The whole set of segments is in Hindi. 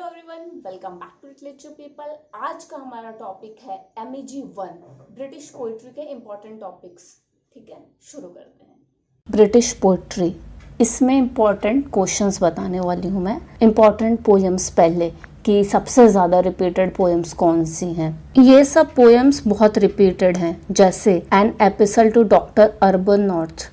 Everyone, welcome back to literature people. आज का हमारा टॉपिक है MEG 1 ब्रिटिश पोइट्री के इम्पोर्टेंट टॉपिक्स। ठीक है, शुरू करते हैं। ब्रिटिश पोइट्री, इसमें इम्पोर्टेंट क्वेश्चंस बताने वाली हूँ मैं। इम्पोर्टेंट पोएम्स पहले कि सबसे ज़्यादा रिपीटेड पोएम्स कौन सी हैं। ये सब पोएम्स बहुत रिपीटेड हैं, जैसे an epistle to doctor Arbuthnot,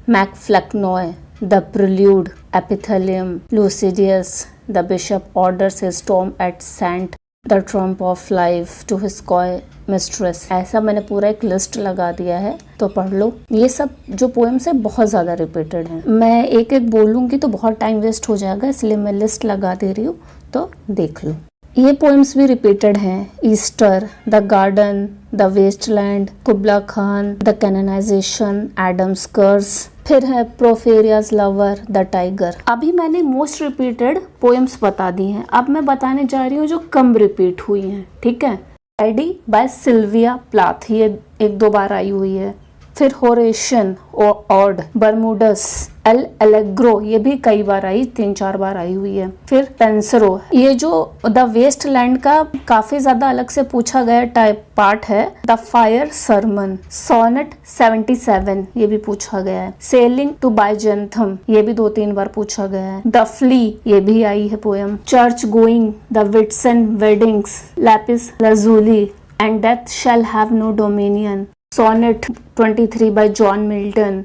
MacFlecknoe, the prelude, epithalamion, Lycidas, The bishop orders his tomb at St. The trump of life to his coy mistress। ऐसा मैंने पूरा एक लिस्ट लगा दिया है, तो पढ़ लो। ये सब जो पोएम्स है बहुत ज़्यादा रिपीटेड हैं। मैं एक एक बोलूँगी तो बहुत टाइम वेस्ट हो जाएगा, इसलिए मैं लिस्ट लगा दे रही हूँ, तो देख लो। ये पोएम्स भी रिपीटेड हैं। Easter, the garden, the wasteland, Kubla Khan, the canonization, Adam's curse, फिर है प्रोफेरियाज लवर, द टाइगर। अभी मैंने मोस्ट रिपीटेड पोएम्स बता दी हैं। अब मैं बताने जा रही हूँ जो कम रिपीट हुई हैं। ठीक है। आईडी बाय सिल्विया प्लाथ, ये एक दो बार आई हुई है। फिर होरेशियन ऑड, बर्मुडस, एल एलेग्रो, ये भी कई बार आई, 3-4 बार आई हुई है। फिर पेंसरो, ये जो द वेस्टलैंड का काफी ज्यादा अलग से पूछा गया टाइप पार्ट है। द फायर सरमन, सोनेट 77, ये भी पूछा गया है। सेलिंग टू बाइजेंथम, ये भी 2-3 बार पूछा गया है। द फ्ली, ये भी आई है poem. Church going, the Whitsun weddings, lapis lazuli, and death shall have no dominion, Sonnet 23 by John Milton,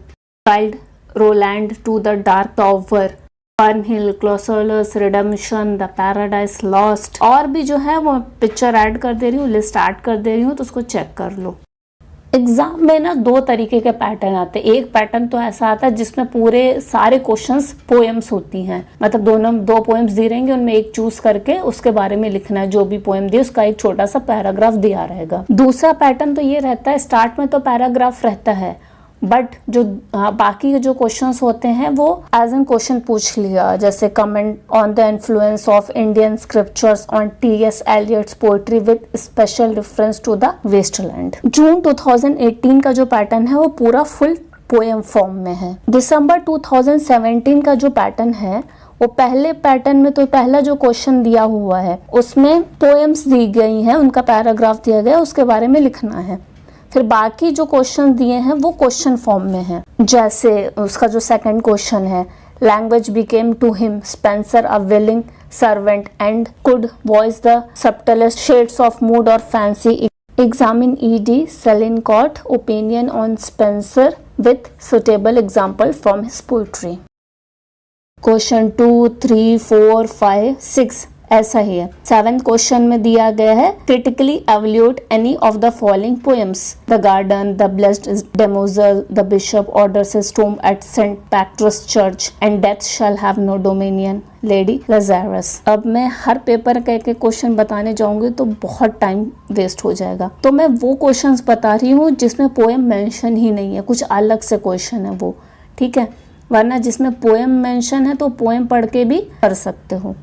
Child Roland to the Dark Tower, Fernhill, Clausolus Redemption, The Paradise Lost। और भी जो है वो पिक्चर ऐड कर दे रही हूँ, लिस्ट ऐड कर दे रही हूँ, तो उसको चेक कर लो। एग्जाम में ना 2 तरीके के पैटर्न आते हैं। एक पैटर्न तो ऐसा आता है जिसमें पूरे सारे क्वेश्चंस पोएम्स होती हैं, मतलब दोनों 2 पोएम्स दी रहेंगे, उनमें एक चूज करके उसके बारे में लिखना है। जो भी पोएम दी उसका एक छोटा सा पैराग्राफ दिया रहेगा। दूसरा पैटर्न तो ये रहता है, स्टार्ट में तो पैराग्राफ रहता है, बट जो बाकी के जो क्वेश्चंस होते हैं वो एज एन क्वेश्चन पूछ लिया, जैसे comment on the influence of Indian scriptures on T.S. Eliot's poetry with special reference to the wasteland. जून 2018 का जो पैटर्न है वो पूरा फुल पोएम फॉर्म में है। दिसंबर 2017 का जो पैटर्न है वो पहले पैटर्न में तो पहला जो क्वेश्चन दिया हुआ है उसमें पोएम्स दी गई हैं, उनका पैराग्राफ दिया गया, उसके बारे में लिखना है। फिर बाकी जो क्वेश्चन दिए हैं वो क्वेश्चन फॉर्म में है, जैसे उसका जो सेकंड क्वेश्चन है, language became to him Spenser a willing servant and could voice the subtlest shades of mood और fancy, examine E.D. Salincott opinion on Spenser with suitable example from his poetry. Question 2, 3, 4, 5, 6 ऐसा ही है। 7th क्वेश्चन में दिया गया है, critically evaluate any of the following poems, the garden, the blessed damozel, the bishop orders his tomb at Saint पैट्रस church, and death shall have no dominion, lady Lazarus. अब मैं हर पेपर का एक क्वेश्चन बताने जाऊंगी तो बहुत टाइम वेस्ट हो जाएगा, तो मैं वो क्वेश्चंस बता रही हूँ जिसमें पोएम मेंशन ही नहीं है, कुछ अलग से क्वेश्चन है वो। ठीक है, वरना जिसमें पोएम मेंशन है तो पोएम पढ़ के भी कर सकते हो।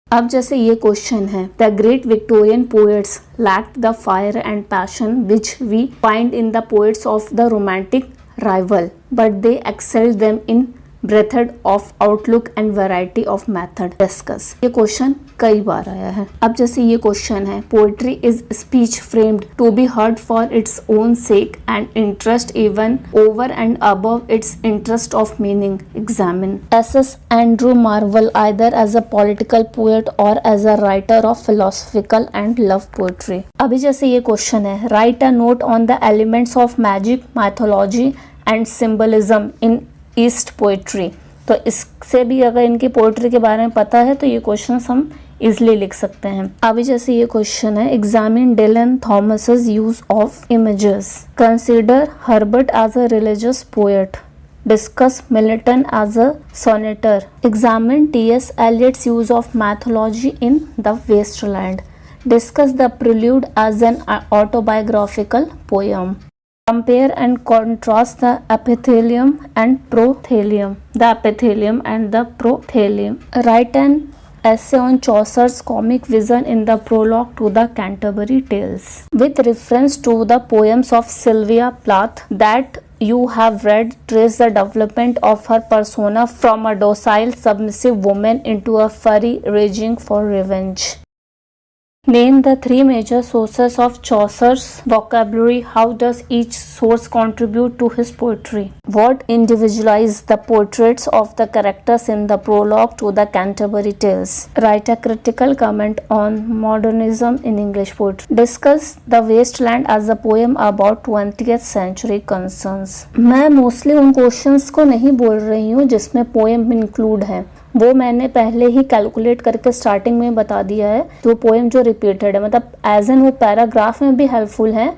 अब जैसे ये क्वेश्चन है, the great Victorian poets lacked the fire and passion which we find in the poets of the romantic rival, but they excelled them in breadth of outlook and variety of method discuss। ये क्वेश्चन कई बार आया है। अब जैसे ये क्वेश्चन है, poetry is speech framed to be heard for its own sake and interest even over and above its interest of meaning, examine. S.S. Andrew Marvell either as a political poet और as a writer of philosophical and love poetry. अभी जैसे ये क्वेश्चन है, write a note on the elements of magic, mythology and symbolism in ईस्ट पोएट्री। तो इससे भी अगर इनकी पोएट्री के बारे में पता है तो ये क्वेश्चन हम इजिली लिख सकते हैं। अभी जैसे ये क्वेश्चन है, examine Dylan Thomas's use of images, consider Herbert as a religious poet, discuss Milton as a sonneteer, examine T.S. Eliot's use of mythology in the wasteland, discuss the prelude as an autobiographical poem, compare and contrast the epithelium and prothelium, write an essay on Chaucer's comic vision in the prologue to the Canterbury Tales with reference to the poems of Sylvia Plath that you have read trace the development of her persona from a docile, submissive woman into a furry, raging for revenge. Name the three major sources of Chaucer's vocabulary. How does each source contribute to his poetry? What individualize the portraits of the characters in the prologue to the Canterbury Tales? Write a critical comment on modernism in English poetry. Discuss The Waste Land as a poem about 20th century concerns. मैं मोस्टली उन क्वेश्चंस को नहीं बोल रही हूँ जिसमें पोएम इंक्लूड है, वो मैंने पहले ही कैलकुलेट करके स्टार्टिंग में बता दिया है। तो पोएम जो रिपीटेड है, मतलब एज एन वो पैराग्राफ में भी हेल्पफुल है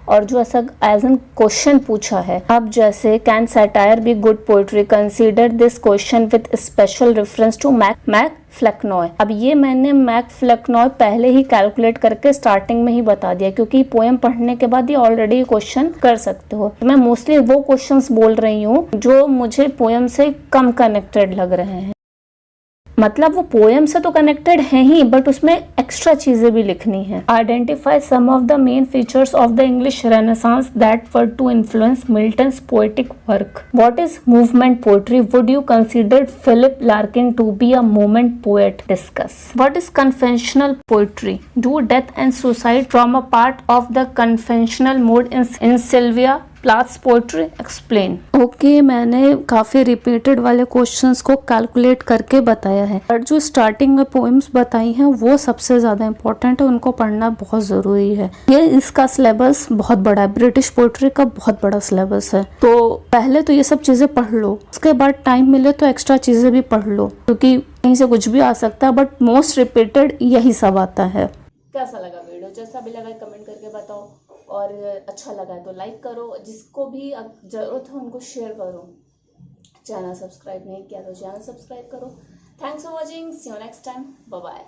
और जो ऐसा एज एन क्वेश्चन पूछा है। अब जैसे can satire be good poetry, consider this question with special reference to MacFlecknoe. अब ये मैंने मैक फ्लेक्नॉय पहले ही कैलकुलेट करके स्टार्टिंग में ही बता दिया, क्योंकि पोएम पढ़ने के बाद ये ऑलरेडी क्वेश्चन कर सकते हो। मैं मोस्टली वो क्वेश्चंस बोल रही हूँ जो मुझे पोएम से कम कनेक्टेड लग रहे हैं। मतलब वो पोएम से तो कनेक्टेड है ही, बट उसमें एक्स्ट्रा चीजें भी लिखनी है। Identify some of the main features of the English renaissance that were to influence Milton's poetic work. What is movement poetry? Would you consider Philip Larkin to be a movement poet? Discuss. What is conventional poetry? Do death and suicide from a part of the conventional mode in Sylvia Plath's poetry? Explain. Okay, मैंने काफी रिपीटेड वाले क्वेश्चंस को कैलकुलेट करके बताया है, और जो स्टार्टिंग में पोएम्स बताई हैं वो सबसे ज्यादा इंपॉर्टेंट है, उनको पढ़ना बहुत जरूरी है। ये इसका सिलेबस बहुत बड़ा है, ब्रिटिश पोएट्री का बहुत बड़ा सिलेबस है। तो पहले तो ये सब चीजें पढ़ लो, उसके बाद टाइम मिले तो एक्स्ट्रा चीजें भी पढ़ लो, क्योंकि कहीं से कुछ भी आ सकता है, बट मोस्ट रिपीटेड यही सब आता है। कैसा लगा वीडियो? जैसा भी लगा कमेंट करके बताओ, और अच्छा लगा है तो लाइक करो, जिसको भी जरूरत है उनको शेयर करो। चैनल सब्सक्राइब नहीं किया तो चैनल सब्सक्राइब करो। Thanks for watching, see you next time, bye bye.